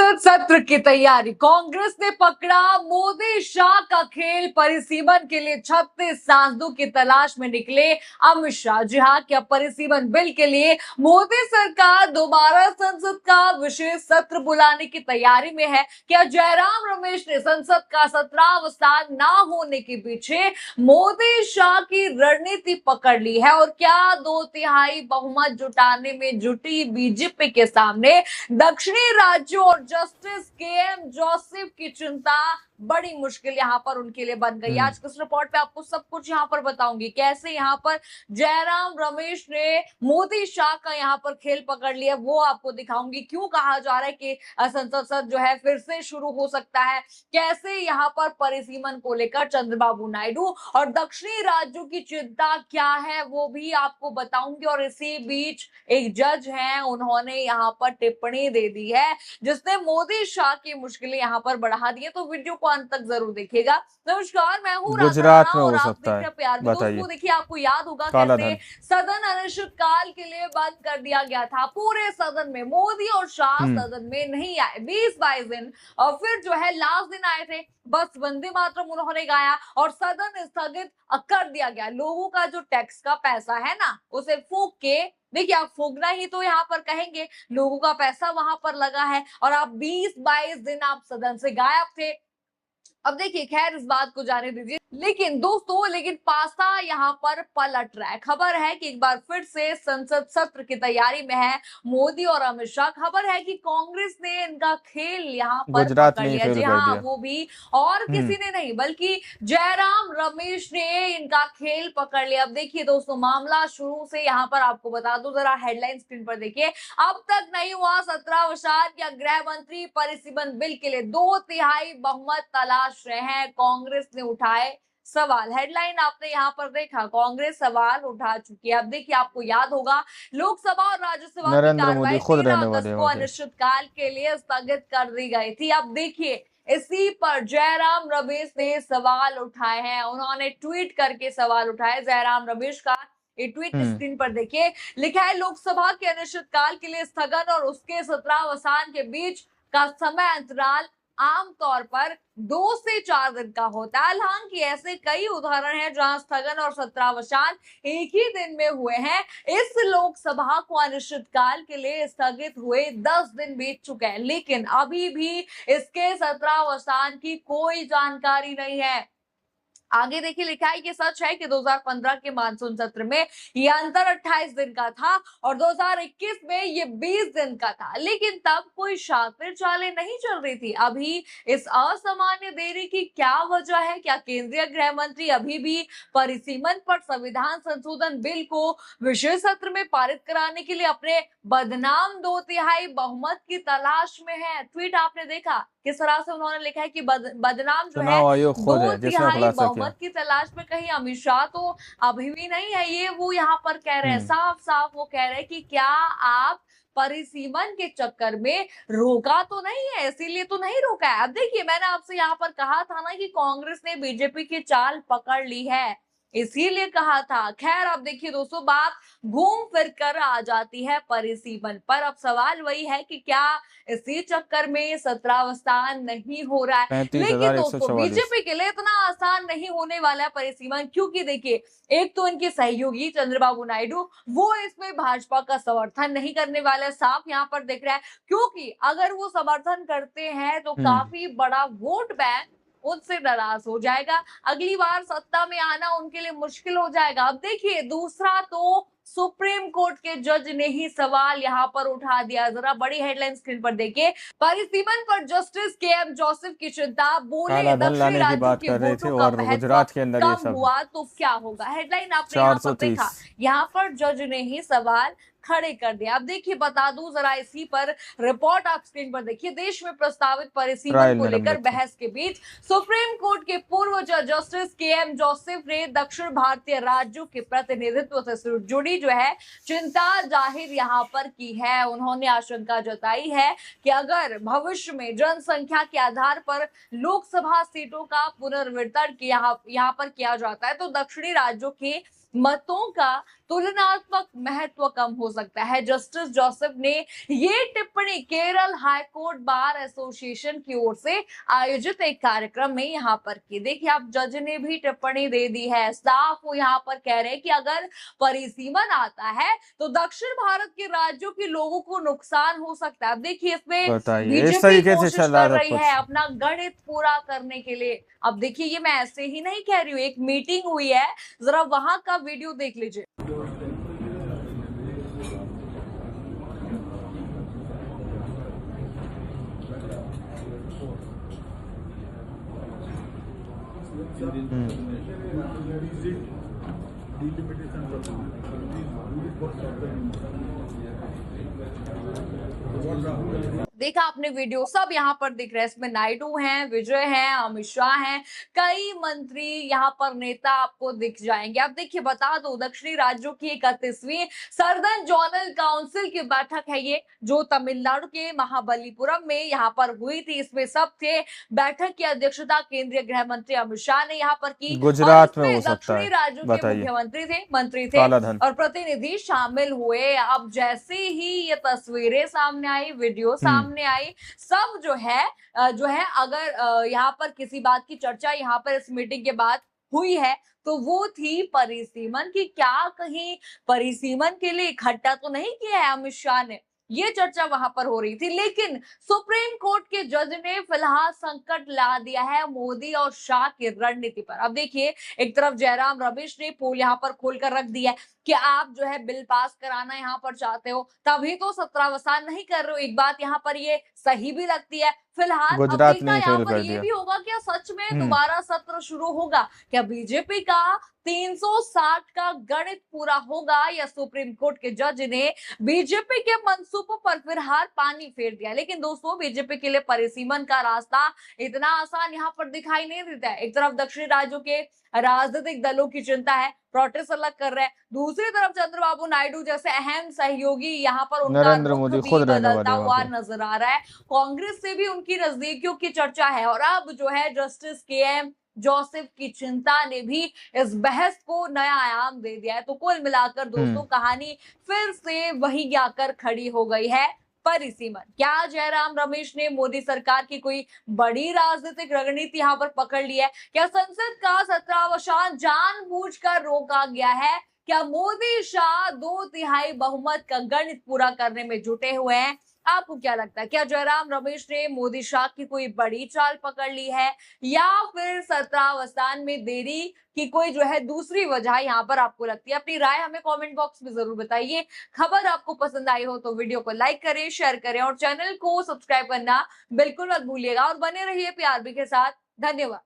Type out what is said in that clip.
संसद सत्र की तैयारी, कांग्रेस ने पकड़ा मोदी शाह का खेल। परिसीमन के लिए 36 सांसदों की तलाश में निकले अमित शाह। जी हाँ, क्या परिसीमन बिल के लिए मोदी सरकार दोबारा संसद का विशेष सत्र बुलाने की तैयारी में है? क्या जयराम रमेश ने संसद का सत्रावसान ना होने के पीछे मोदी शाह की रणनीति पकड़ ली है? और क्या 2/3 बहुमत जुटाने में जुटी बीजेपी के सामने दक्षिणी राज्यों और जस्टिस केएम जोसेफ की चिंता बड़ी मुश्किल यहाँ पर उनके लिए बन गई। आज इस रिपोर्ट पे आपको सब कुछ यहाँ पर बताऊंगी, कैसे यहाँ पर जयराम रमेश ने मोदी शाह का यहाँ पर खेल पकड़ लिया, वो आपको दिखाऊंगी। क्यों कहा जा रहा है कि संसद सत्र जो है फिर से शुरू हो सकता है, कैसे यहाँ पर परिसीमन को लेकर चंद्रबाबू नायडू और दक्षिणी राज्यों की चिंता क्या है वो भी आपको बताऊंगी। और इसी बीच एक जज हैं, उन्होंने यहाँ पर टिप्पणी दे दी है जिसने मोदी शाह की मुश्किलें यहाँ पर बढ़ा दी है, तो वीडियो को अंत तक जरूर देखिएगा। नमस्कार, मैं हूँ गुजरात में और हो आप सकता देख है। रहे हैं प्यार भी। दोस्तों देखिए, आपको याद होगा कैसे सदन अनिश्चितकाल के लिए बंद कर दिया गया था। पूरे सदन में मोदी और शाह सदन में नहीं आए 20-22 दिन, और फिर जो है लास्ट दिन आए थे, बस वंदे मातरम उन्होंने गाया और सदन स्थगित कर दिया गया। लोगों का जो टैक्स का पैसा है ना, उसे फूंक के, देखिए आप फूकना ही तो यहाँ पर कहेंगे, लोगों का पैसा वहां पर लगा है और आप 20-22 दिन आप सदन से गायब थे। अब देखिए, खैर इस बात को जाने दीजिए, लेकिन दोस्तों पासा यहाँ पर पलट रहा है। खबर है कि एक बार फिर से संसद सत्र की तैयारी में है मोदी और अमित शाह। खबर है कि कांग्रेस ने इनका खेल यहाँ पर पकड़ लिया। जी हाँ, वो भी और किसी ने नहीं बल्कि जयराम रमेश ने इनका खेल पकड़ लिया। अब देखिए दोस्तों, मामला शुरू से यहाँ पर आपको बता दूं, जरा हेडलाइन स्क्रीन पर देखिए। अब तक नहीं हुआ सत्रावसान, या गृह मंत्री परिसीमन बिल के लिए 2/3 बहुमत तलाश रहे हैं। कांग्रेस ने उठाए सवाल। हेडलाइन आपने यहाँ पर देखा, कांग्रेस सवाल उठा चुकी है। अब देखिए, आपको याद होगा लोकसभा और राज्यसभा की कार्रवाई 13 अगस्त को अनिश्चितकाल के लिए स्थगित कर दी गई थी। अब देखिए, इसी पर जयराम रमेश ने सवाल उठाए हैं। उन्होंने ट्वीट करके सवाल उठाए। जयराम रमेश का ये ट्वीट स्क्रीन पर देखिए, लिखा है लोकसभा के अनिश्चितकाल के लिए स्थगन और उसके सत्रावसान के बीच का समय अंतराल आमतौर पर 2 से 4 दिन का होता है। हालांकि ऐसे कई उदाहरण हैं जहां स्थगन और सत्रावसान एक ही दिन में हुए हैं। इस लोकसभा को अनिश्चितकाल के लिए स्थगित हुए 10 दिन बीत चुके हैं, लेकिन अभी भी इसके सत्रावसान की कोई जानकारी नहीं है। आगे देखिए, लिखा है कि सच है कि 2015 के मानसून सत्र में ये अंतर 28 दिन का था और 2021 में ये 20 दिन का था, लेकिन तब कोई शातिर चालें नहीं चल रही थी। अभी इस असामान्य देरी की क्या वजह है? क्या केंद्रीय गृह मंत्री अभी भी परिसीमन पर संविधान संशोधन बिल को विशेष सत्र में पारित कराने के लिए अपने बदनाम 2/3 बहुमत की तलाश में है? ट्वीट आपने देखा किस तरह से उन्होंने लिखा है कि बदनाम जो है 2/3 बहुमत की तलाश में। कहीं अमित शाह तो अभी भी नहीं है, ये वो यहाँ पर कह रहे हैं, साफ साफ वो कह रहे हैं कि क्या आप परिसीमन के चक्कर में रोका तो नहीं है, इसीलिए तो नहीं रोका है। अब देखिए, मैंने आपसे यहाँ पर कहा था ना कि कांग्रेस ने बीजेपी की चाल पकड़ ली है, इसीलिए कहा था। खैर, अब देखिए दोस्तों, बात घूम फिर कर आ जाती है परिसीमन पर। अब सवाल वही है कि क्या इसी चक्कर में सत्रावसान नहीं हो रहा है? लेकिन दोस्तों, बीजेपी के लिए इतना आसान नहीं होने वाला है परिसीमन, क्योंकि देखिए, एक तो इनके सहयोगी चंद्रबाबू नायडू, वो इसमें भाजपा का समर्थन नहीं करने वाले, साफ यहाँ पर दिख रहा है। क्योंकि अगर वो समर्थन करते हैं तो काफी बड़ा वोट बैंक उनसे नाराज हो जाएगा, अगली बार सत्ता में आना उनके लिए मुश्किल हो जाएगा। अब देखिए, दूसरा तो सुप्रीम कोर्ट के जज ने ही सवाल यहाँ पर उठा दिया। जरा बड़ी हेडलाइन स्क्रीन पर देखिए, परिसीमन पर जस्टिस केएम जोसेफ की चिंता, बोले दक्षिणी राज्यों के वोटों का महत्व कम हुआ तो क्या होगा? हेडलाइन आपने यहाँ पर देखा, यहाँ पर जज ने ही सवाल खड़े कर दिया। अब देखिए, बता दूं जरा इसी पर रिपोर्ट आप स्क्रीन पर देखिए। देश में प्रस्तावित परिसीमन को लेकर बहस के बीच सुप्रीम कोर्ट के पूर्व जज जस्टिस केएम जोसेफ ने दक्षिण भारतीय राज्यों के प्रतिनिधित्व से जुड़ी जो है चिंता जाहिर यहाँ पर की है। उन्होंने आशंका जताई है कि अगर भविष्य में जनसंख्या के आधार पर लोकसभा सीटों का पुनर्वितरण यहाँ पर किया जाता है तो दक्षिणी राज्यों के मतों का तुलनात्मक महत्व कम हो सकता है। जस्टिस जोसेफ ने ये टिप्पणी केरल हाईकोर्ट बार एसोसिएशन की ओर से आयोजित एक कार्यक्रम में यहाँ पर की। देखिए, आप जज ने भी टिप्पणी दे दी है, साफ वो यहाँ पर कह रहे हैं कि अगर परिसीमन आता है तो दक्षिण भारत के राज्यों के लोगों को नुकसान हो सकता है। अब देखिए, इसमें बताइए इस बीजेपी तरीके से कोशिश चल रहा कर है सब रही कुछ। है अपना गणित पूरा करने के लिए। अब देखिए, ये मैं ऐसे ही नहीं कह रही हूँ, एक मीटिंग हुई है, जरा वहां का वीडियो देख लीजिए। देखा आपने वीडियो, सब यहाँ पर दिख रहे हैं। इसमें नायडू हैं, विजय हैं, अमित शाह हैं, कई मंत्री यहाँ पर नेता आपको दिख जाएंगे। अब देखिए, बता दो, दक्षिणी राज्यों की 31वीं सर्दर्न जोनल काउंसिल की बैठक है ये, जो तमिलनाडु के महाबलीपुरम में यहाँ पर हुई थी। इसमें सब थे। बैठक की अध्यक्षता केंद्रीय गृह मंत्री अमित शाह ने यहाँ पर की, और गुजरात में इसमें हो सकता दक्षिणी है, राज्यों के बताइए। मुख्यमंत्री थे, मंत्री थे काला धन। और प्रतिनिधि शामिल हुए। अब जैसे ही ये तस्वीरें सामने आई, वीडियो सामने आई, सब जो है अगर यहाँ पर किसी बात की चर्चा यहाँ पर इस मीटिंग के बाद हुई है तो वो थी परिसीमन की। क्या कहीं परिसीमन के लिए इकट्ठा तो नहीं किया है अमित शाह ने, ये चर्चा वहां पर हो रही थी। लेकिन सुप्रीम कोर्ट के जज ने फिलहाल संकट ला दिया है मोदी और शाह की रणनीति पर। अब देखिए, एक तरफ जयराम रमेश ने पोल यहाँ पर खोलकर रख दिया है कि आप जो है बिल पास कराना यहाँ पर चाहते हो, तभी तो सत्रावसान नहीं कर रहे हो। एक बात यहाँ पर ये सही भी लगती है। फिलहाल अब गुजरात ने देखना ही यहाँ फेल पर कर ये दिया। भी होगा, क्या सच में दोबारा सत्र शुरू होगा? क्या बीजेपी का 360 का गणित पूरा होगा, या सुप्रीम कोर्ट के जज ने बीजेपी के मंसूबों पर फिलहाल पानी फेर दिया? लेकिन दोस्तों, बीजेपी के लिए परिसीमन का रास्ता इतना आसान यहाँ पर दिखाई नहीं देता है। एक तरफ दक्षिणी राज्यों के राजनीतिक दलों की चिंता है, प्रोटेस्ट अलग कर रहे हैं, दूसरी तरफ चंद्रबाबू नायडू जैसे अहम सहयोगी, यहाँ पर उनका नरेंद्र रुख मोदी भी खुद रहने बदलता वाले हैं वहां हुआ पे। नजर आ रहा है। कांग्रेस से भी उनकी नजदीकियों की चर्चा है, और अब जो है जस्टिस के.एम. जोसेफ की चिंता ने भी इस बहस को नया आयाम दे दिया है। तो कुल मिलाकर दोस्तों, कहानी फिर से वही आकर खड़ी हो गई है, परिसीमन। क्या जयराम रमेश ने मोदी सरकार की कोई बड़ी राजनीतिक रणनीति यहाँ पर पकड़ ली है? क्या संसद का सत्रावसान जानबूझकर रोका गया है? क्या मोदी शाह 2/3 बहुमत का गणित पूरा करने में जुटे हुए हैं? आपको क्या लगता है, क्या जयराम रमेश ने मोदी शाह की कोई बड़ी चाल पकड़ ली है, या फिर सत्रावसान में देरी की कोई जो है दूसरी वजह यहाँ पर आपको लगती है? अपनी राय हमें कमेंट बॉक्स में जरूर बताइए। खबर आपको पसंद आई हो तो वीडियो को लाइक करें, शेयर करें और चैनल को सब्सक्राइब करना बिल्कुल मत भूलिएगा, और बने रहिए पीआरबी के साथ। धन्यवाद।